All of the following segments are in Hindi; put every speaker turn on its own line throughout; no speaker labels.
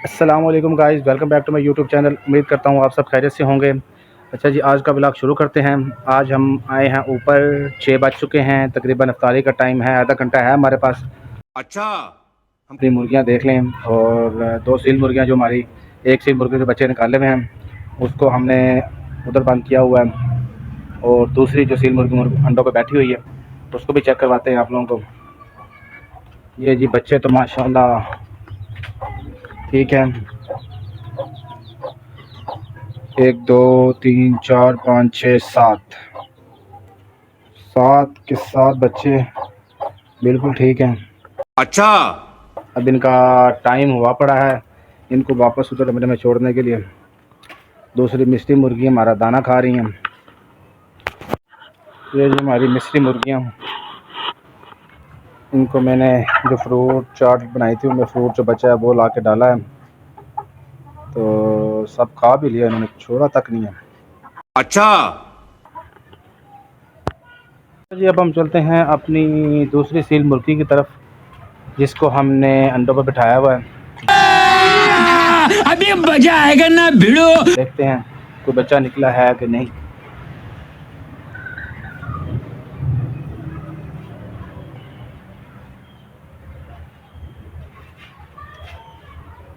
अस्सलाम वालेकुम guys, welcome back to my YouTube channel. उम्मीद करता हूँ आप सब खैरियत से होंगे। अच्छा जी, आज का ब्लॉग शुरू करते हैं। आज हम आए हैं ऊपर, 6 बज चुके हैं, तकरीबन इफ्तारी का टाइम है, आधा घंटा है हमारे पास।
अच्छा।
हम अपनी मुर्गियाँ देख लें, और 2 सील मुर्गियाँ जो हमारी, एक सील मुर्गी के बच्चे निकाले हुए हैं, उसको हमने उधर बंद किया हुआ है, और दूसरी जो सील मुर्गी अंडों पर बैठी हुई है उसको भी चेक करवाते हैं आप लोगों को। ये जी बच्चे तो माशाल्लाह ठीक है। 1 2 3 4 5 6 7 7 के 7 बच्चे बिल्कुल ठीक हैं।
अच्छा।
अब इनका टाइम हुआ पड़ा है इनको वापस उधर कमरे में छोड़ने के लिए। दूसरी मिस्री मुर्गी हमारा दाना खा रही हैं। ये जो हमारी मिस्री मुर्गियाँ, इनको मैंने जो फ्रूट चाट बनाई थी उनमें फ्रूट जो बचा है वो ला के डाला है, तो सब खा भी लिया इन्होंने, छोड़ा तक नहीं है।
अच्छा।
जी अब हम चलते हैं अपनी दूसरी सील मुर्गी की तरफ, जिसको हमने अंडों पर बिठाया हुआ है।
अभी मजा आएगा ना भिड़ो।
देखते हैं कोई बच्चा निकला है कि नहीं।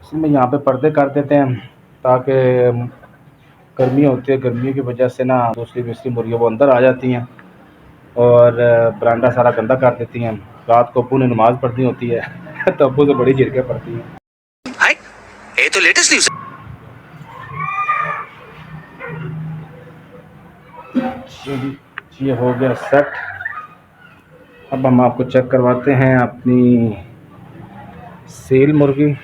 इसमें यहाँ पे पर्दे कर देते हैं ताकि गर्मी होती है, गर्मी की वजह से ना दूसरी मिस्री मुर्गियाँ वो अंदर आ जाती हैं और बरामदा सारा गंदा कर देती हैं। रात को अब्बू ने नमाज़ पढ़नी होती है तो अब्बू से बड़ी झिड़कें पड़ती हैं।
हाय, ये तो लेटेस्ट न्यूज़
है। ये हो गया सेट। अब हम आपको चेक करवाते हैं अपनी सील मुर्गी।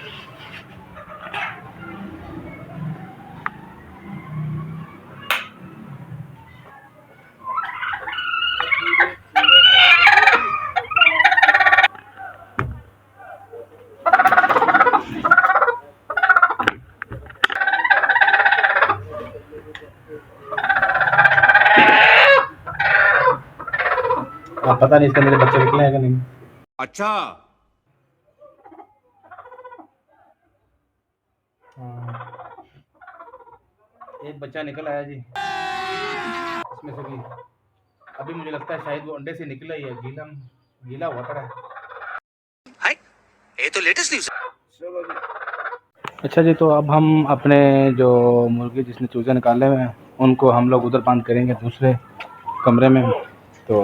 अब पता नहीं इसके मेरे बच्चे निकले हैं कि नहीं।
अच्छा।
एक बच्चा निकल आया जी इसमें से भी। अभी मुझे लगता है शायद वो अंडे से निकला ही है, गीला गीला हुआ पड़ा है।
हाय, ये तो लेटेस्ट न्यूज़
चलो जी। अच्छा जी, तो अब हम अपने जो मुर्गी जिसने चूजे निकाले हुए हैं उनको हम लोग उधर बंद करेंगे दूसरे कमरे में। तो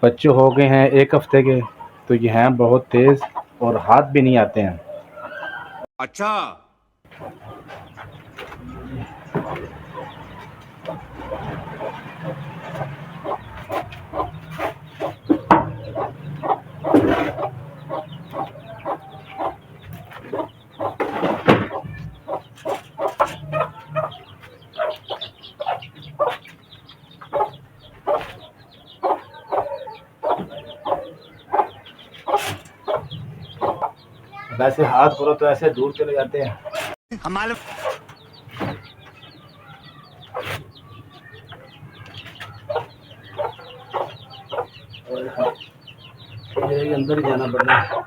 बच्चे हो गए हैं 1 हफ्ते के, तो ये हैं बहुत तेज़ और हाथ भी नहीं आते हैं।
अच्छा।
वैसे हाथ करो तो ऐसे दूर चले जाते हैं।
हमारे
और अंदर ही जाना पड़ता है।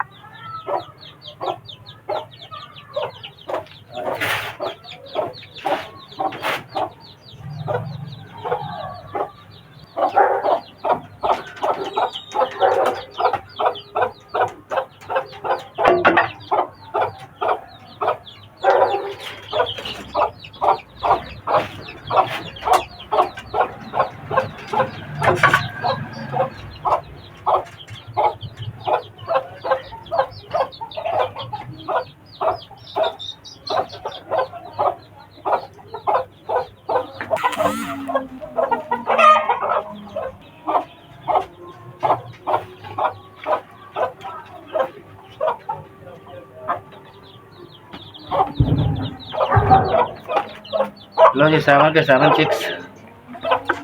लो जी, 7 के 7 चिक्स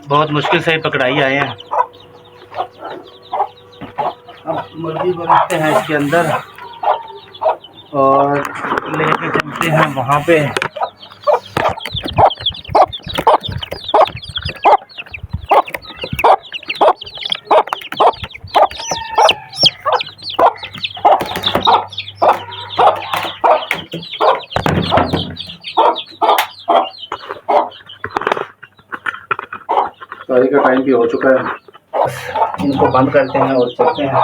बहुत मुश्किल से ही पकड़ाई आए हैं। अब मुर्गी को रखते हैं इसके अंदर और लेके चलते हैं वहाँ पे। शादी का टाइम भी हो चुका है, इनको बंद करते हैं और चलते हैं।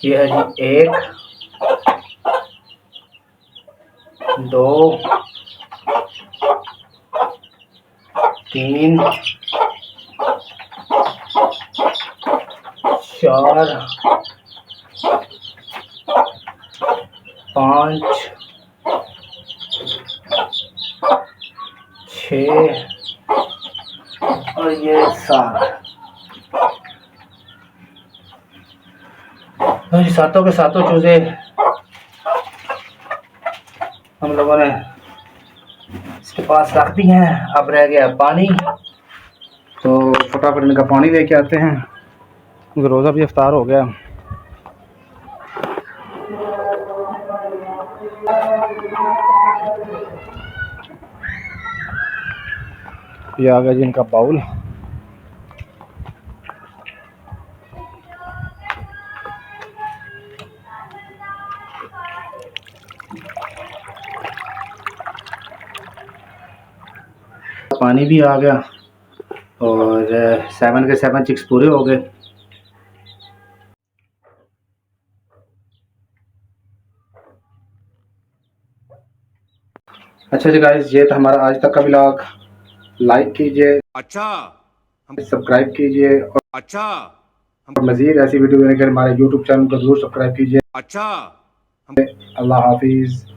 ये है जी 1 2 3 4 5 6 और ये 7। तो ये सातों के सातों चूजे हम लोगों ने इसके पास रख दी हैं। अब रह गया पानी, तो फटाफट इनका पानी लेके आते हैं क्योंकि रोज़ा भी इफ्तार हो गया। ये आ गया जी इनका बाउल। पानी भी आ गया और 7 के 7 चिक्स पूरे हो गए। अच्छा जी गाइस, ये था हमारा आज तक का व्लॉग। लाइक कीजिए,
अच्छा,
सब्सक्राइब कीजिए और
अच्छा,
मज़ीद ऐसी वीडियो देखने के लिए हमारे YouTube चैनल को जरूर सब्सक्राइब कीजिए।
अच्छा।
अल्लाह हाफिज़।